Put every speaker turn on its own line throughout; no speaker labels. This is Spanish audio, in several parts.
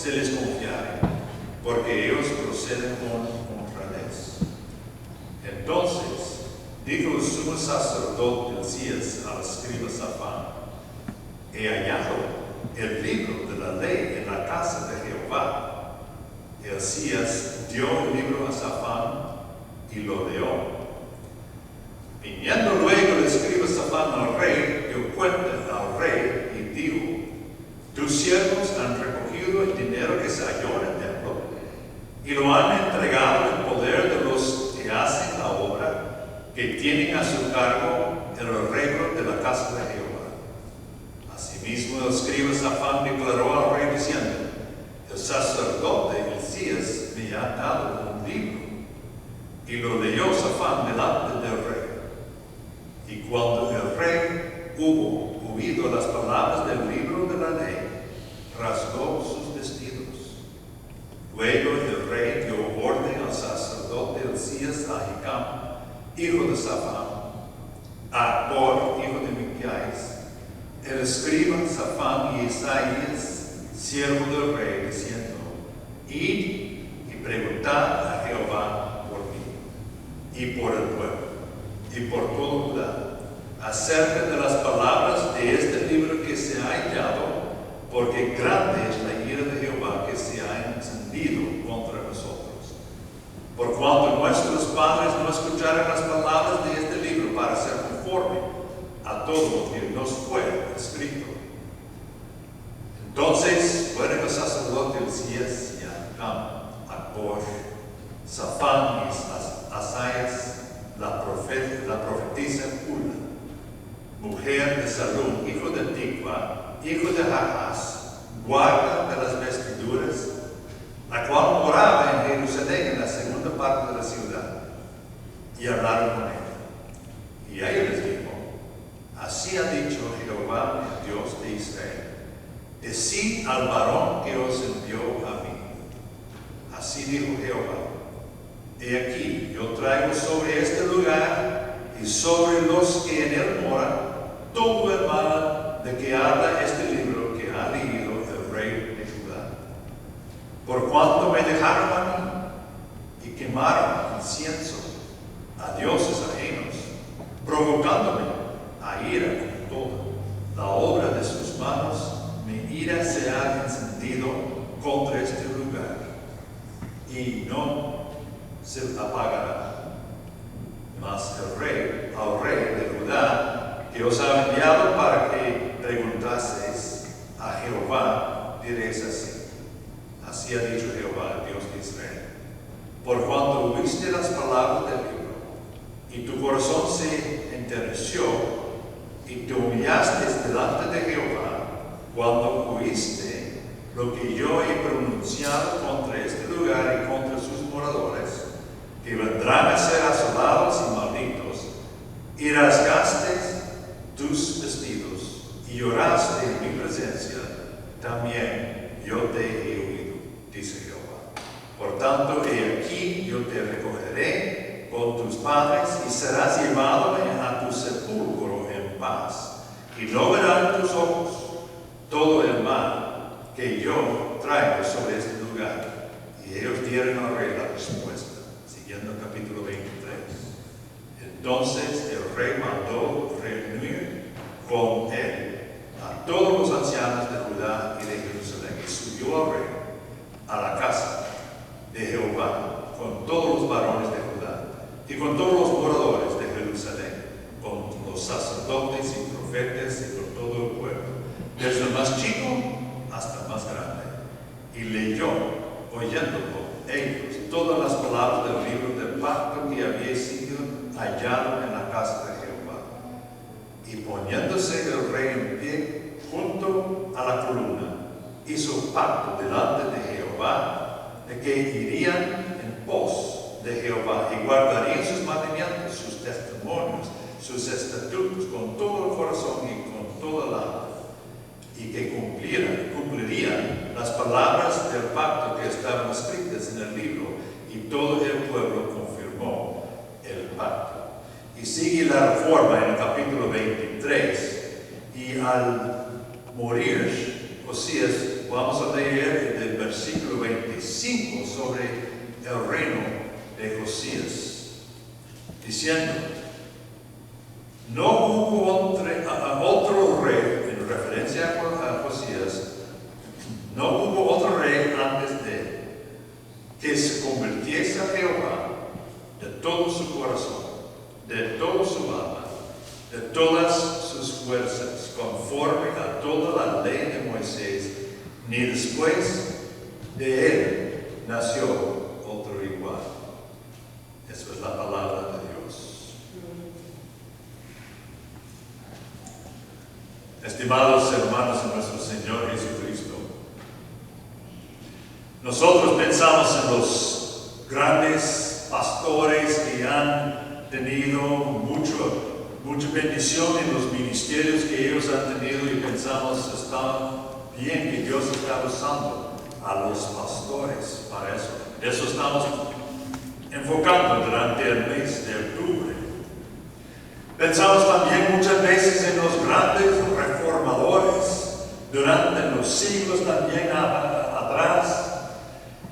se les confiare, porque ellos proceden con honradez. Entonces dijo el sumo sacerdote Hilcías al escriba Safán: he hallado el libro de la ley en la casa de Jehová. Hilcías dio el libro a Safán y lo leyó. Viniendo luego el escriba Safán al rey, dio cuenta al rey y dijo: tus siervos han recogido el dinero que se halló en el templo y lo han entregado en poder de los que hacen la obra, que tienen a su cargo el arreglo de la casa de Jehová. Asimismo el escriba Safán declaró al rey diciendo: el sacerdote Hilcías me ha dado un libro. Y lo leyó Safán delante del rey. Y cuando el rey hubo oído las palabras del libro de la ley, rasgó sus vestidos. Luego el rey dio orden al sacerdote Hilcías, a Ahicam, hijo de Safán, a Acbor, hijo de Micaías, el escriba Safán y Isaías, siervo del rey, diciendo: id y preguntad a Jehová por mí y por el pueblo y por todo Judá acerca de las palabras de este libro que se ha hallado, porque grande es la ira de Jehová que se ha encendido contra nosotros. Por cuanto nuestros padres no escucharon las palabras de este libro para ser conforme a todo lo que nos fue escrito. Entonces fueron los sacerdotes Hilcías y Ahicam, Acbor, Safán y Asaías, la profetisa Ula, mujer de Salum, hijo de Tikva, hijo de Jahaz, guarda de las vestiduras, la cual moraba en Jerusalén, en la segunda parte de la ciudad, y hablaron con ella. Y ella les dijo: así ha dicho Jehová, el Dios de Israel: decid al varón que os envió a mí. Así dijo Jehová: he aquí, yo traigo sobre este lugar y sobre los que en él moran todo el mal de que habla este libro que ha leído el rey de Judá. Por cuanto me dejaron a mí y quemaron incienso a dioses ajenos, provocándome a ira con toda la obra de sus manos, mi ira se ha encendido contra este lugar y no se apagará. Mas al rey de Judá, que os ha enviado para que preguntaseis a Jehová, diréis así: así ha dicho Jehová, el Dios de Israel: por cuanto oíste las palabras del libro, y tu corazón se enterneció, y te humillaste delante de Jehová, cuando oíste lo que yo he pronunciado contra este lugar y contra sus moradores, que vendrán a ser asolados y malditos, y rasgaste tus vestidos, y lloraste en mi presencia, también yo te he oído, dice Jehová. Por tanto, he aquí, yo te recogeré con tus padres, y serás llevado a tu sepulcro en paz, y no verán tus ojos todo el mal que yo traigo sobre este lugar. Y ellos dieron al rey la respuesta. Siguiendo el capítulo 23. Entonces el rey mandó reunir con él a todos los ancianos de Judá y de Jerusalén, y subió al rey a la casa de Jehová con todos los varones de Judá y con todos los moradores de Jerusalén, con los sacerdotes y profetas y con todo el pueblo, desde el más chico hasta el más grande, y leyó, oyéndolo ellos, todas las palabras del libro del pacto que había sido hallado en la casa de Jehová. Y poniéndose el rey en pie junto a la columna, hizo pacto delante de Jehová de que irían en pos de Jehová y guardarían sus mandamientos, sus testimonios, sus estatutos con todo el corazón y con toda la alma, y que cumplirían las palabras del pacto que estaban escritas en el libro, y todo el pueblo confirmó el pacto. Y sigue la reforma en el capítulo 23, y al morir Josías, vamos a leer del versículo 25 sobre el reino de Josías, diciendo: no hubo otro rey, en referencia a Josías, no hubo otro rey antes de él, que se convirtiese a Jehová de todo su corazón, de toda su alma, de todas sus fuerzas, conforme a toda la ley de Moisés, ni después de él nació otro igual. Eso es la palabra de Dios. Estimados hermanos en nuestro Señor Jesucristo, nosotros pensamos en los grandes pastores que han tenido mucha bendición en los ministerios que ellos han tenido, y pensamos, está bien que Dios está usando a los pastores para eso. Eso estamos enfocando durante el mes de octubre. Pensamos también muchas veces en los grandes reformadores durante los siglos también atrás.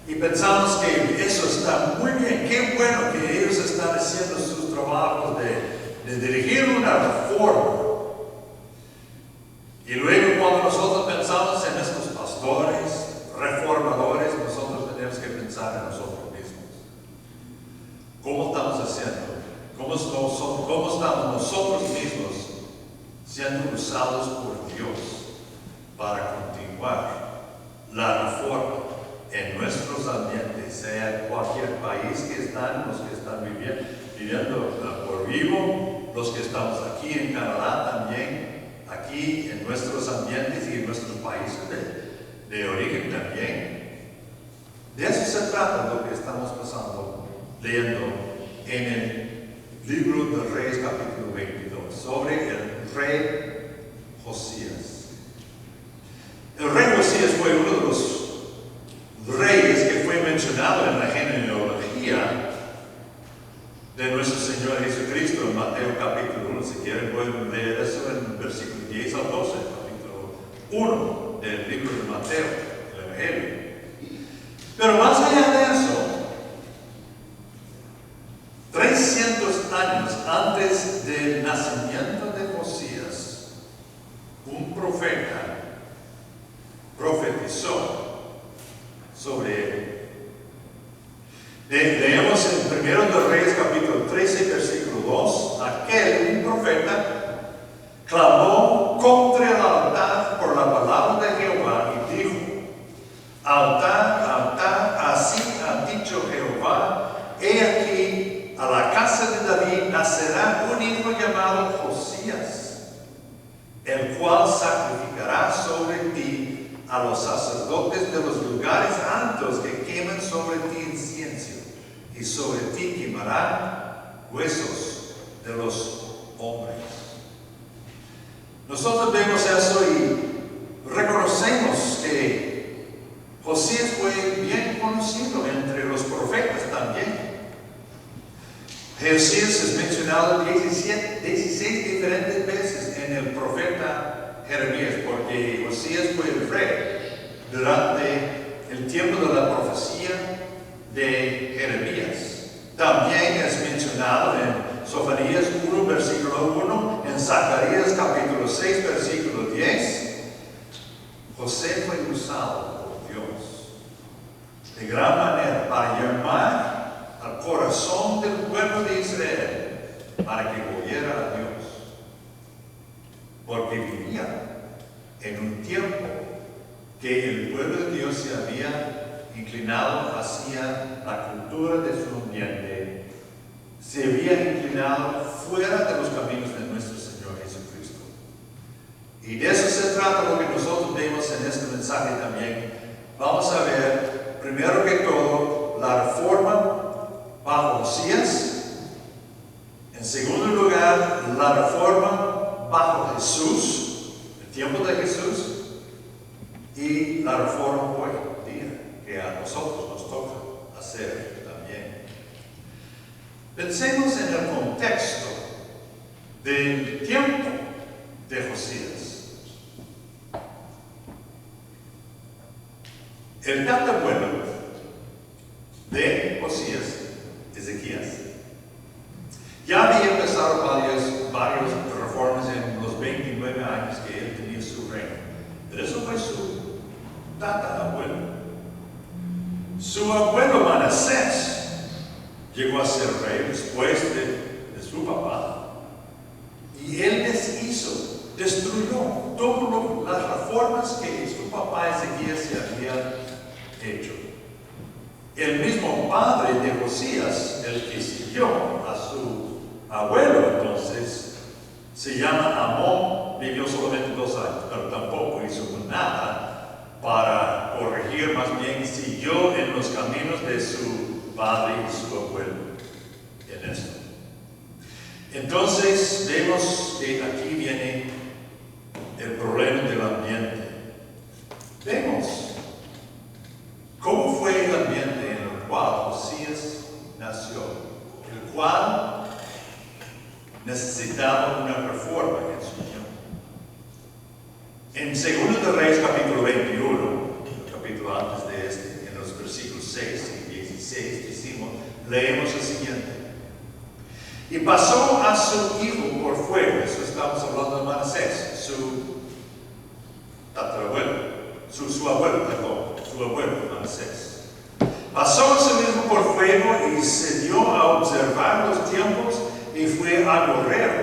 Y pensamos que eso está muy bien, qué bueno que ellos están haciendo sus trabajos de dirigir una reforma. Y luego cuando nosotros pensamos en estos pastores, reformadores, nosotros tenemos que pensar en nosotros mismos. ¿Cómo estamos haciendo? ¿Cómo estamos nosotros mismos siendo usados por Dios para continuar la reforma en nuestros ambientes, sea en cualquier país que están, los que están viviendo por vivo, los que estamos aquí en Canadá también, aquí en nuestros ambientes y en nuestros países de origen también? De eso se trata lo que estamos pasando, leyendo en el libro de Reyes capítulo 22, sobre el rey Josías. El rey Josías fue uno de los reyes que fue mencionado en la genealogía de nuestro Señor Jesucristo en Mateo capítulo 1. Si quieren pueden leer eso en versículos 10 al 12, capítulo 1 del libro de Mateo, el Evangelio. Pero más allá de eso, 300 años antes del nacimiento de Josías, un profeta profetizó sobre él. Leemos en 1 de Reyes capítulo 13 versículo 2: aquel, un profeta, clamó contra el altar por la palabra de Jehová y dijo: altar, altar, así ha dicho Jehová, he aquí a la casa de David nacerá un hijo llamado Josías, el cual sacrificará sobre ti a los sacerdotes de los lugares altos que queman sobre ti incienso, y sobre ti quemarán huesos de los hombres. Nosotros vemos eso y reconocemos que Josías fue bien conocido entre los profetas también. Josías es mencionado 16 diferentes veces en el profeta Jeremías, porque Josías fue el rey durante el tiempo de la profecía de Jeremías. También es mencionado en Sofonías 1, versículo 1, en Zacarías capítulo 6, versículo 10. José fue usado por Dios de gran manera para llamar al corazón del pueblo de Israel para que volviera a Dios, porque vivía en un tiempo que el pueblo de Dios se había inclinado hacia la cultura de su ambiente, se había inclinado fuera de los caminos de nuestro Señor Jesucristo. Y de eso se trata lo que nosotros vemos en este mensaje también. Vamos a ver, primero que todo, la reforma bajo Josías. En segundo lugar, la reforma bajo Jesús, el tiempo de Jesús. Y la reforma hoy día, que a nosotros nos toca hacer también. Pensemos en el contexto del tiempo de Josías. El tatarabuelo de Josías, Ezequías, ya había empezado varias reformas en los 29 años que él tenía su reino. Pero eso fue su tatarabuelo. Su abuelo Manasés llegó a ser rey después de su papá. Y él destruyó todas las reformas que su papá Ezequías se había hecho. El mismo padre de Josías, el que siguió a su abuelo entonces, se llama Amón, vivió solamente 2 años, pero tampoco hizo nada para corregir, más bien siguió en los caminos de su padre y su abuelo en esto. Entonces vemos que aquí viene el problema del ambiente. Vemos cómo fue el ambiente en el cual Josías nació, el cual necesitaba una reforma en su tiempo. En 2 de Reyes capítulo 21, el capítulo antes de este, en los versículos 6 y 16, leemos el siguiente. Y pasó a su hijo por fuego, eso estamos hablando de Manasés, su abuelo Manasés. Pasó a su hijo por fuego y se dio a observar los tiempos y fue agorero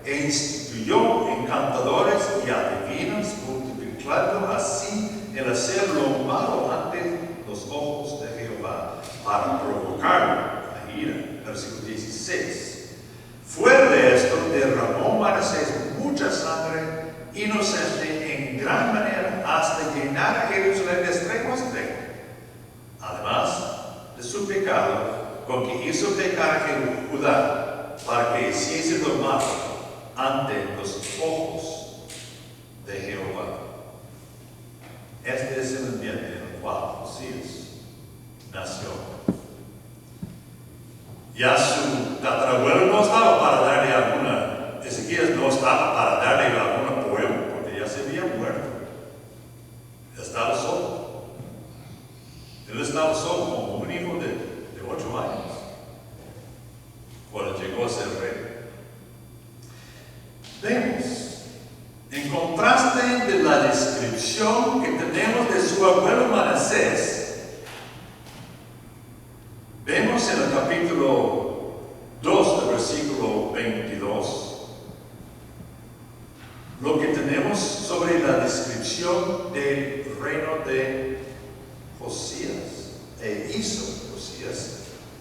e instituyó encantadores y adivinos, multiplicando así el hacer lo malo ante los ojos de Jehová para provocarlo a ira. Versículo 16. Fuera de esto, derramó Manasés mucha sangre inocente en gran manera hasta llenar a Jerusalén de extremo a extremo. Además de su pecado, con que hizo pecar a Judá para que hiciese lo malo ante los ojos de Jehová. Este es el ambiente en el cual Josías nació. Ya su tatarabuelo no estaba para darle Ezequías no estaba para darle algún apoyo, porque ya se había muerto. Estaba solo. Él estaba solo como un hijo de 8 años, cuando llegó a ser rey. Vemos, en contraste de la descripción que tenemos de su abuelo Manasés, vemos en el capítulo 2, del versículo 22, lo que tenemos sobre la descripción del reino de Josías. E hizo Josías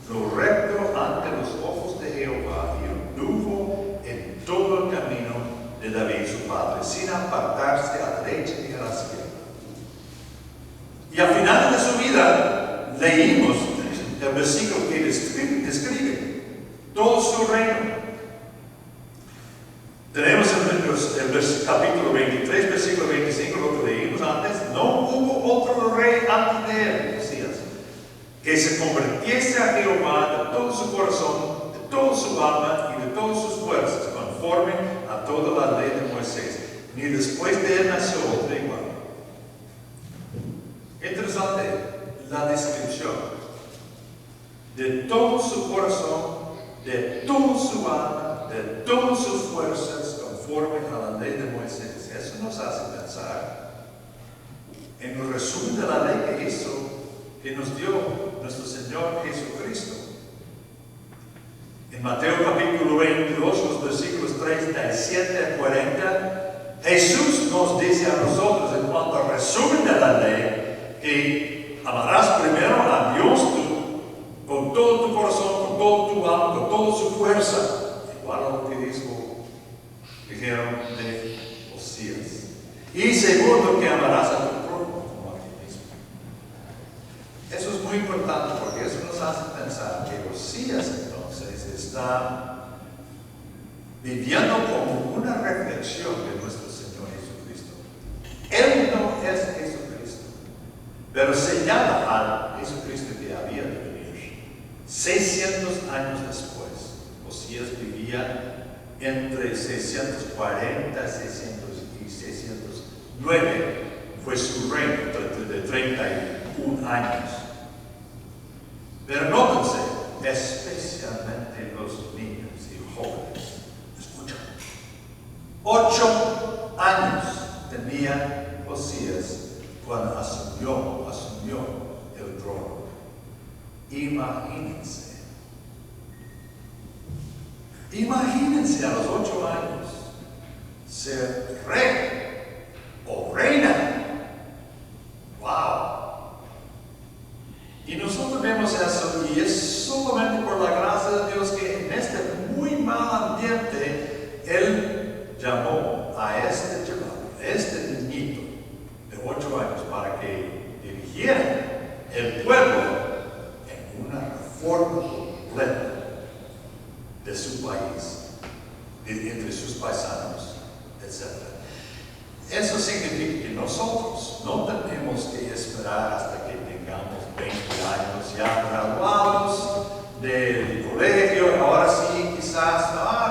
lo recto ante los ojos de Jehová y anduvo en todo el camino de David su padre, sin apartarse a la derecha ni a la izquierda. Y al final de su vida leímos el versículo que describe todo su reino. Tenemos el capítulo 23, versículo 25, lo que leímos antes. No hubo otro rey antes de él, Josías, que se convirtiese a Jehová de todo su corazón, de toda su alma y de todas sus fuerzas, conforme a toda la ley de Moisés. Ni después de él nació otro igual. Interesante la descripción. De todo su corazón, de toda su alma, de todas sus fuerzas, conforme a la ley de Moisés. Eso nos hace pensar en el resumen de la ley que hizo, que nos dio nuestro Señor Jesucristo. En Mateo capítulo 22, los versículos 37 a 40, Jesús nos dice a nosotros en cuanto al resumen de la ley, que amarás primero a Dios con todo tu corazón, con todo tu alma, con toda su fuerza, igual a lo que dijeron de Josías. Y segundo, que amarás a tu prójimo como a ti mismo. Eso es muy importante porque eso nos hace pensar que Josías entonces está viviendo como una reflexión de nuestro Señor Jesucristo. Él no es Jesucristo, pero señala a Jesucristo que había de venir. 600 años después, Josías vivía entre 640 y 609, fue su reino de 30 años. Pero nótense, especialmente los niños y jóvenes. Escuchen. 8 años tenía Josías cuando asumió el trono. Imagínense a los 8 años ser rey o reina. ¡Wow! Y nosotros vemos eso, y es solamente por la gracia de Dios que en este muy mal ambiente Él llamó a este chaval, a este niñito de 8 años, para que dirigiera el pueblo en una reforma completa de su país, entre sus paisanos, etc. Eso significa que nosotros no tenemos que esperar hasta que tengamos 20 años ya graduados del colegio, y ahora sí, quizás,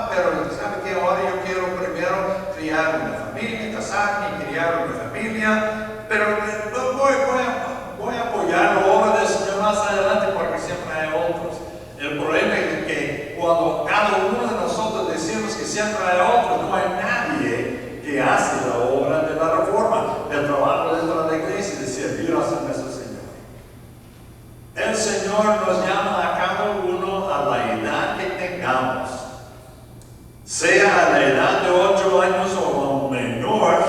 pero ¿sabe qué? Ahora yo quiero primero criar una familia, casarme y criar una familia, pero voy a apoyar la obra del Señor más adelante porque siempre hay otros. El problema es que cuando cada uno de nosotros decimos que siempre hay otros, no hay nadie que hace la obra de la reforma, del trabajo dentro de la iglesia, de servir a nuestro Señor. El Señor nos llama a cada uno a la edad que tengamos, sea a la edad de 8 años o menor,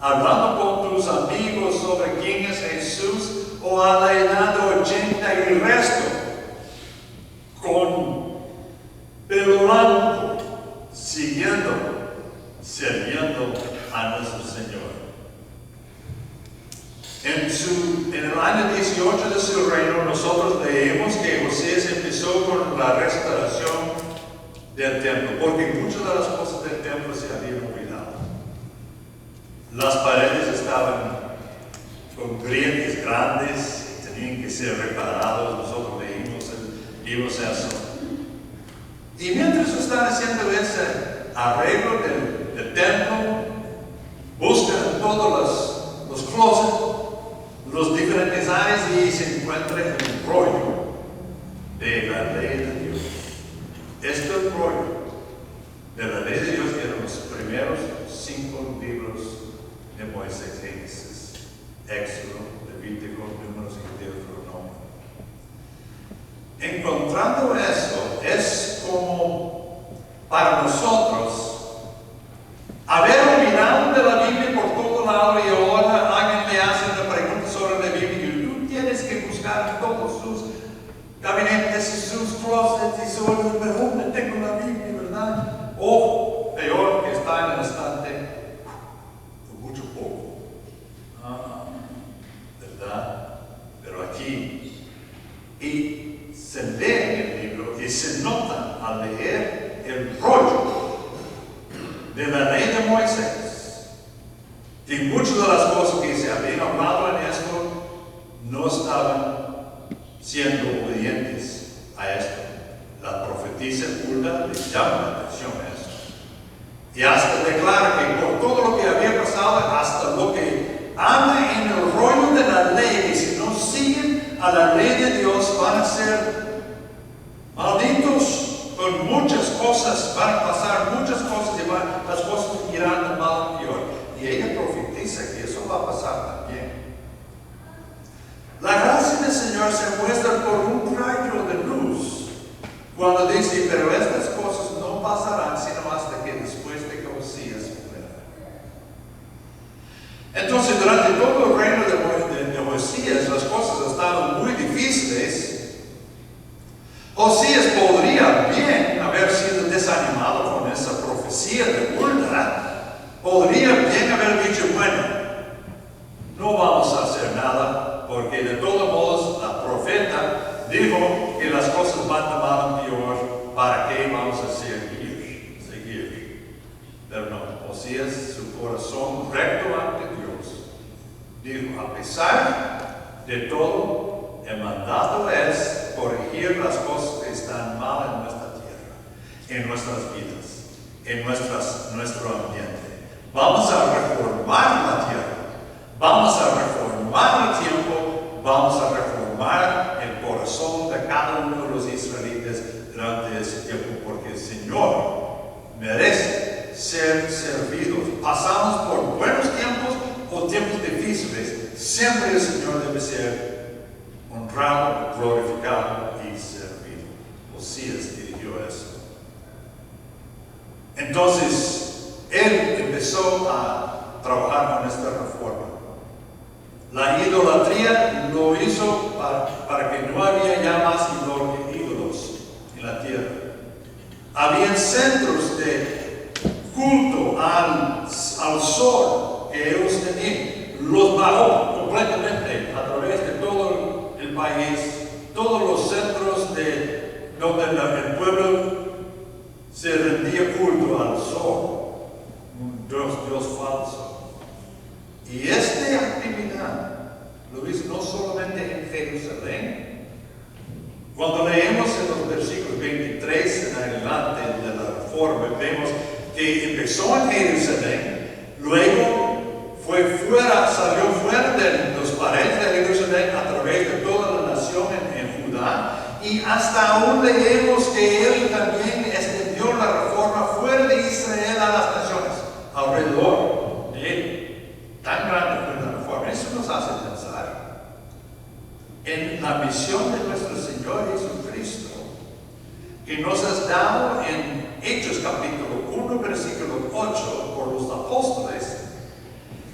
hablando con tus amigos sobre quién es Jesús, o a la edad de 80 y el resto, con pelo blanco, sirviendo a nuestro Señor. En el año 18 de su reino, nosotros leemos que Josías empezó con la restauración del templo, porque muchas de las cosas del templo se habían olvidado. Las paredes estaban con grietas grandes y tenían que ser reparados. Nosotros leímos eso. Y mientras están haciendo ese arreglo del templo, buscan todos los closets, los diferentes áreas, y se encuentra el rollo de la ley de Dios. Este rollo de la ley de Dios eran los primeros 5 libros de Moisés: Génesis, Éxodo, Levítico, Números y Deuteronomio. Encontrando eso, es como para nosotros haber olvidado de la Biblia por todo lado, y ahora alguien le hace una pregunta sobre la Biblia y tú tienes que buscar en todos sus gabinetes y sus closets y sobre, pero ¿dónde tengo la Biblia, verdad? O peor, que está en el estante con mucho polvo. ¿Verdad? Pero aquí, y se lee el libro y se nota al leer el rollo de la ley de Moisés, y muchas de las cosas que se habían hablado en esto no estaban siendo obedientes a esto. La profetisa Hulda les llama la atención a eso, y hasta declara que por todo lo que había pasado, hasta lo que anda en el rollo de la ley, que si no siguen a la ley de Dios van a ser malditos con muchas cosas, van a pasar muchas cosas y las cosas irán de mal en peor. Y ella profetiza que eso va a pasar también. La gracia del Señor se muestra por un rayo de luz cuando dice, pero estas cosas no pasarán sino hasta que después de que Josías muera. Entonces, durante todo el reino de Josías, las cosas estaban muy difíciles. Josías podría bien haber sido desanimado con esa profecía de Hulda. Podría bien haber dicho, bueno, no vamos a hacer nada, porque de todos modos la profeta dijo que las cosas van de mal en peor, ¿para qué vamos a seguir? Pero no, Josías, su corazón recto ante Dios, dijo, a pesar de todo, el mandato es corregir las cosas que están mal en nuestra tierra, en nuestras vidas, en nuestro ambiente. Vamos a reformar la tierra, vamos a reformar el tiempo, vamos a reformar el corazón de cada uno de los israelitas durante ese tiempo, porque el Señor merece ser servidos. Pasamos por buenos tiempos o tiempos difíciles, siempre el Señor debe ser honrado, glorificado y servido. Osías dirigió eso. Entonces, él empezó a trabajar con esta reforma. La idolatría lo hizo para que no había ya más ídolos en la tierra. Había centros de culto al sol que ellos tenían. Los bajó completamente a través de todo el país. Todos los centros donde el pueblo se rendía culto al sol, un Dios falso. Y esta actividad lo hizo no solamente en Jerusalén. Cuando leemos en los versículos 23 en adelante de la reforma, vemos que empezó en Jerusalén, luego salió fuera de los paredes de Jerusalén a través de toda la nación en Judá, y hasta aún leemos que él también extendió la reforma fuera de Israel a las naciones alrededor de él. Tan grande fue la reforma. Eso nos hace pensar en la misión de nuestro Señor Jesucristo, que nos has dado en Hechos capítulo 1, versículo 8, por los apóstoles,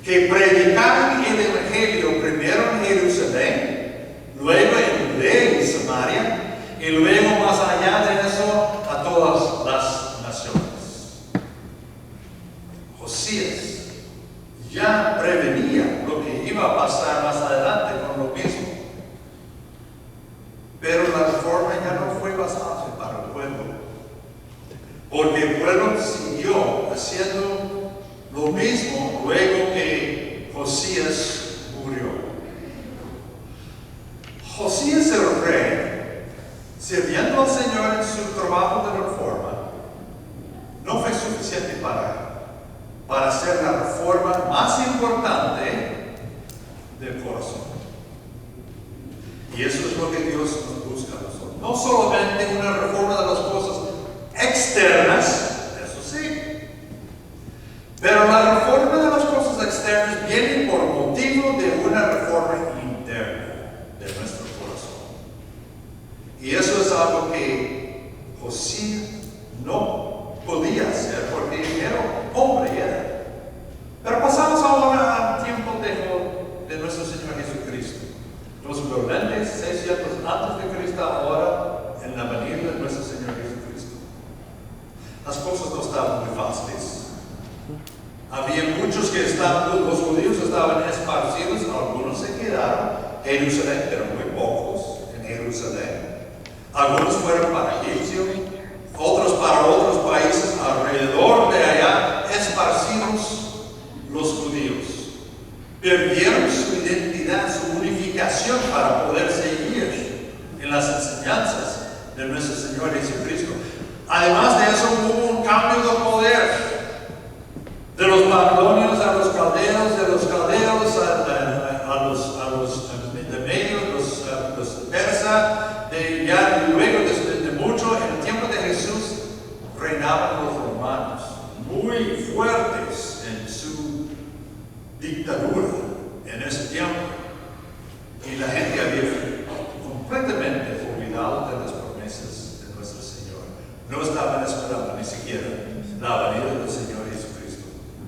que predicaron el Evangelio primero en Jerusalén, luego en Judea y Samaria, y luego más allá de eso a todas las naciones. Josías ya prevenía lo que iba a pasar más adelante con lo mismo. Pero la reforma ya no fue bastante para el pueblo, porque el pueblo siguió haciendo lo mismo luego que Josías murió. Josías el rey, sirviendo al Señor en su trabajo de reforma, no fue suficiente para hacer la reforma más importante del corazón. Y eso es lo que Dios nos busca a nosotros. No solamente una reforma de las cosas externas, eso sí, pero la reforma de las cosas externas viene por motivo de una reforma interna de nuestro corazón. Y eso es algo que Josías no podía hacer porque era hombre. Pero pasamos ahora al tiempo de nuestro Señor Jesucristo. Los equivalentes 600 antes de Cristo, ahora en la venida de nuestro Señor Jesucristo. Las cosas no estaban muy fáciles. Había muchos los judíos estaban esparcidos, algunos se quedaron en Jerusalén, pero muy pocos en Jerusalén. Algunos fueron para Egipto, otros para otros países alrededor de allá, esparcidos los judíos. Perdieron su identidad, su unificación para poder seguir en las enseñanzas de nuestro Señor Jesucristo. Además de eso, hubo un cambio de poder. De los babilonios a los caldeos, de los caldeos a los de medio, los persas, y luego de mucho, en el tiempo de Jesús, reinaban los romanos, muy fuertes en su dictadura en ese tiempo. Y la gente había completamente olvidado de las promesas de nuestro Señor. No estaban esperando ni siquiera la venida del Señor Jesucristo.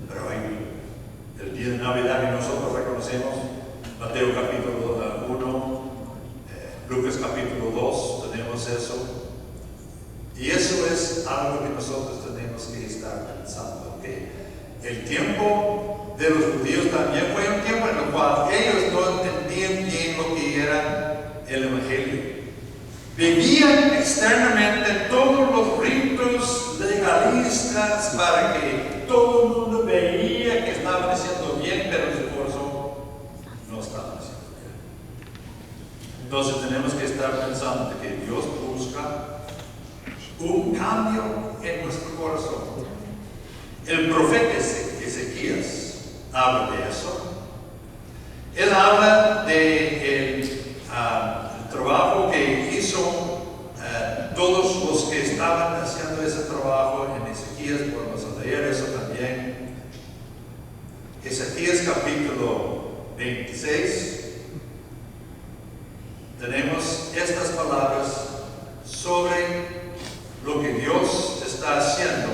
Pero ahí, el día de Navidad, y nosotros reconocemos Mateo capítulo 1, Lucas capítulo 2, tenemos eso. Y eso es algo que nosotros tenemos que estar pensando, que el tiempo de los judíos también fue un tiempo en el cual ellos no entendían bien lo que era el Evangelio. Vivían externamente todos los ritos legalistas para que todo el mundo veía que estaban haciendo bien, pero en su corazón no estaban haciendo bien. Entonces tenemos que estar pensando que Dios busca un cambio en nuestro corazón. El profeta Ezequías habla de eso. Él habla de sobre lo que Dios está haciendo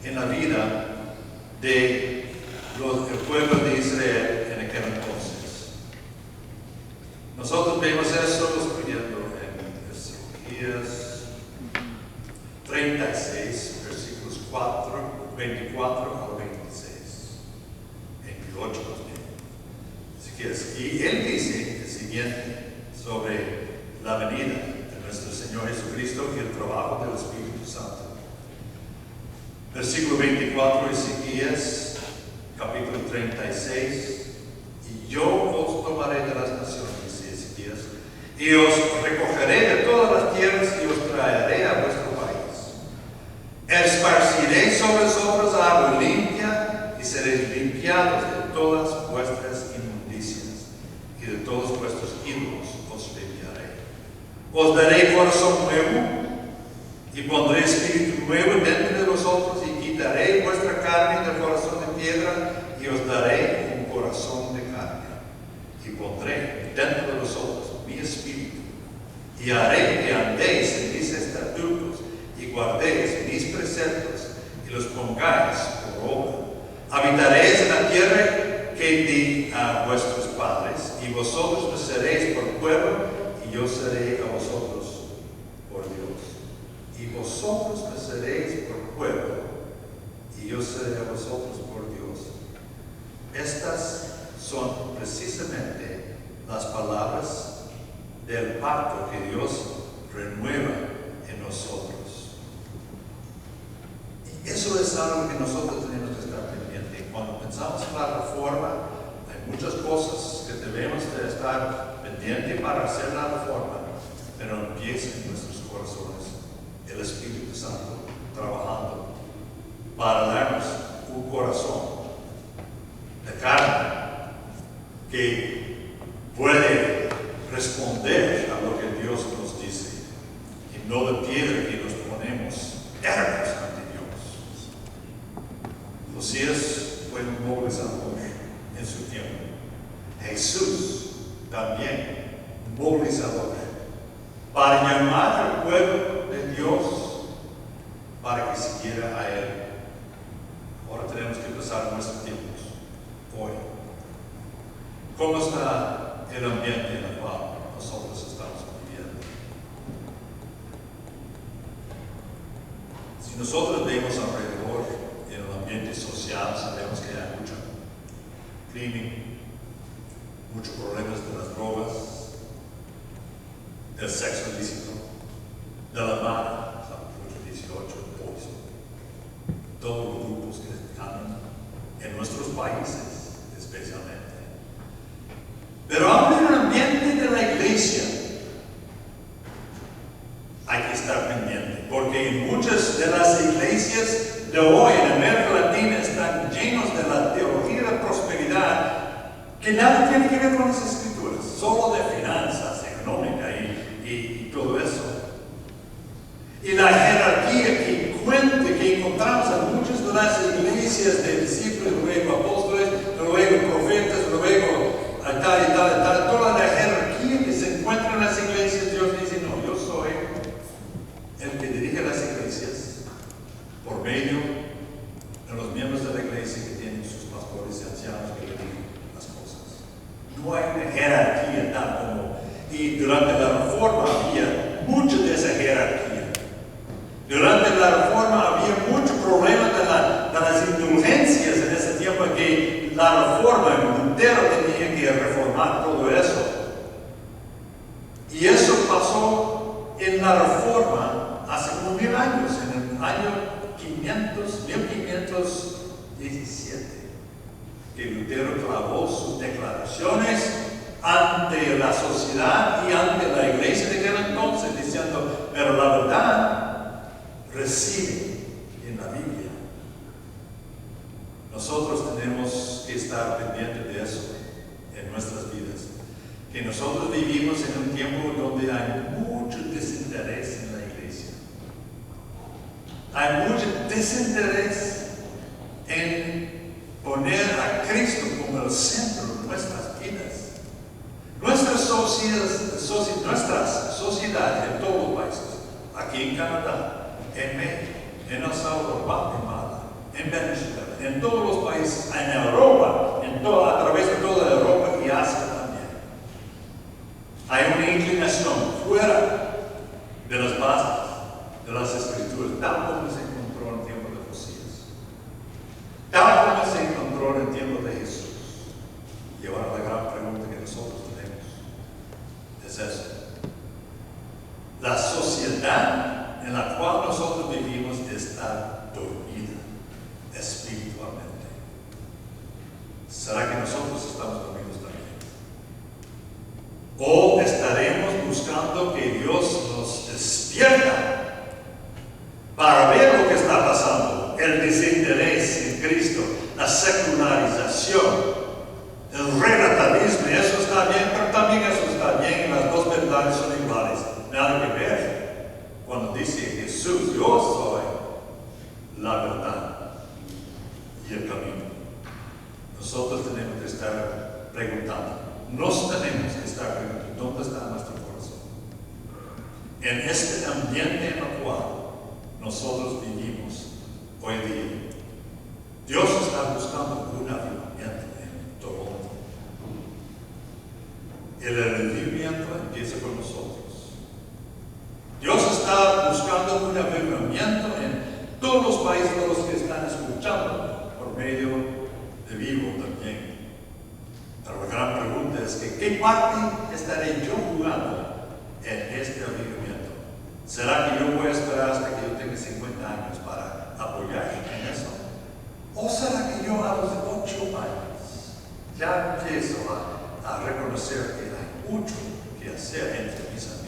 en la vida del pueblo de Israel en aquel entonces. Nosotros vemos eso estudiando en Ezequías 36, versículos 24 al 26, 28 más bien. Ezequías. Y él dice el siguiente sobre la venida de nuestro Señor Jesucristo y el trabajo del Espíritu Santo. Versículo 24, Ezequías, capítulo 36. Y yo os tomaré de las naciones, dice Ezequías, y os recogeré de todas las tierras y os traeré a vuestro país. Esparciré sobre vosotros agua limpia y seréis limpiados de todas vuestras inmundicias y de todos vuestros ídolos os limpiaré. Os daré corazón nuevo y pondré espíritu nuevo dentro de vosotros y quitaré vuestra carne del corazón de piedra y os daré un corazón de carne. Y pondré dentro de vosotros mi espíritu y haré que andéis en mis estatutos y guardéis mis preceptos y los pongáis por obra. Habitaréis en la tierra que di a vuestros padres y vosotros me seréis por pueblo y yo seré a vosotros por Dios. Y vosotros me seréis por pueblo, y yo seré a vosotros por Dios. Estas son precisamente las palabras del pacto que Dios renueva en nosotros. Y eso es algo que nosotros tenemos que estar pendientes. Cuando pensamos en la reforma, hay muchas cosas que debemos de estar pendientes para hacer la reforma, pero empieza en nuestros corazones. El Espíritu Santo trabajando para darnos un corazón de carne que puede responder a lo que Dios nos dice y no de piedra que nos ponemos erros ante Dios. Josías fue un movilizador en su tiempo. Jesús también un movilizador para llamar al pueblo de Dios para que siguiera a Él. Ahora tenemos que pasar nuestros tiempos hoy. ¿Cómo está el ambiente en el cual nosotros estamos viviendo? Si nosotros vemos alrededor en el ambiente social, sabemos que hay mucho crimen, muchos problemas de las drogas, del sexo ilícito, de la mala, Salmo 18, todos los grupos que andan en nuestros países, especialmente. Pero aún en el ambiente de la iglesia hay que estar pendiente, porque en muchas de las iglesias de hoy en América Latina están llenos de la teología de la prosperidad que nada tiene que ver con las escrituras, solo de finanzas, económica y todo eso. Y la jerarquía que encontramos en muchas de las iglesias de discípulos, luego apóstoles, luego profetas, luego tal y tal, toda la jerarquía que se encuentra en las iglesias, Dios dice, no, yo soy el que dirige las iglesias por medio de los miembros de la iglesia que tienen sus pastores y ancianos que dirigen las cosas. No hay una jerarquía tal como, y durante la reforma había mucha de esa jerarquía. Durante la reforma había mucho problema de las indulgencias en ese tiempo que la reforma, el Lutero tenía que reformar todo eso. Y eso pasó en la reforma hace como 1000 años, en el año 1517, que Lutero clavó sus declaraciones ante la sociedad y ante la iglesia de aquel entonces, diciendo, pero la verdad recibe en la Biblia. Nosotros tenemos que estar pendientes de eso en nuestras vidas. Que nosotros vivimos en un tiempo donde hay mucho desinterés en la iglesia. Hay mucho desinterés en poner a Cristo como el centro de nuestras vidas. Nuestra sociedad en todos los países aquí en Canadá, en México, en El Salvador, Guatemala, en Venezuela, en todos los países, en Europa, a través de toda Europa y Asia también. Hay una inclinación fuera de las bases de las Escrituras, tal como se encontró en el tiempo de Josías, tal como se encontró en el tiempo de Jesús. Y ahora la gran pregunta que nosotros tenemos es eso. La sociedad en la cual nosotros vivimos está dormida espiritualmente. ¿Será que nosotros estamos dormidos también? ¿O estaremos buscando que Dios nos despierta para ver lo que está pasando? El desinterés en Cristo, la secularización, el relativismo, eso está bien, pero también eso está bien y las dos verdades son iguales. Nada que ver. Cuando dice Jesús, yo soy la verdad y el camino. Nosotros tenemos que estar preguntando, nos tenemos que estar preguntando, ¿dónde está nuestro corazón? En este ambiente en el cual nosotros vivimos hoy día, Dios está buscando un avivamiento en Toronto. El avivamiento empieza con nosotros. Dios está buscando un avivamiento en todos los países de los que están escuchando por medio de Vivo también. Pero la gran pregunta es que ¿qué parte estaré yo jugando en este avivamiento? ¿Será que yo voy a esperar hasta que yo tenga 50 años para apoyar en eso? ¿O será que yo a los 8 años ya empiezo a reconocer que hay mucho que hacer entre mis amigos?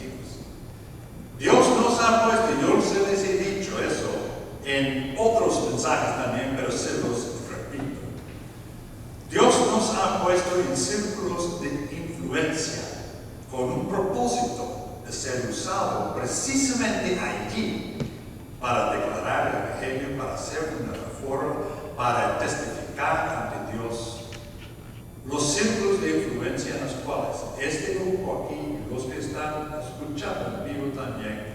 Dios nos ha puesto, yo les he dicho eso en otros mensajes también, pero se los repito. Dios nos ha puesto en círculos de influencia con un propósito de ser usado precisamente allí para declarar el Evangelio, para hacer una reforma, para testificar ante Dios. Los círculos de influencia en los cuales este grupo aquí, los que están escuchando en vivo también,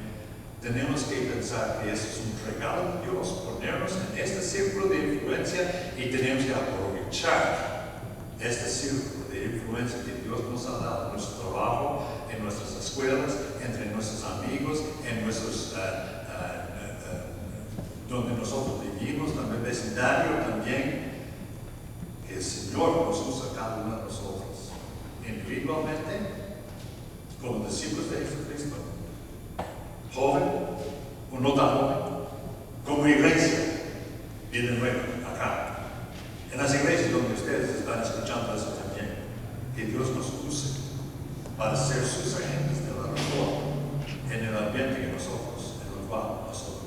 tenemos que pensar que eso es un regalo de Dios, ponernos en este círculo de influencia y tenemos que aprovechar este círculo de influencia que Dios nos ha dado en nuestro trabajo, en nuestras escuelas, entre nuestros amigos, en nuestros donde nosotros vivimos, en el vecindario también. Que el Señor nos usa cada uno de nosotros, individualmente, como discípulos de Jesucristo, joven o no tan joven, como iglesia, bien de nuevo acá, en las iglesias donde ustedes están escuchando eso también, que Dios nos use para ser sus agentes de la reforma en el ambiente que nosotros, en el cual nosotros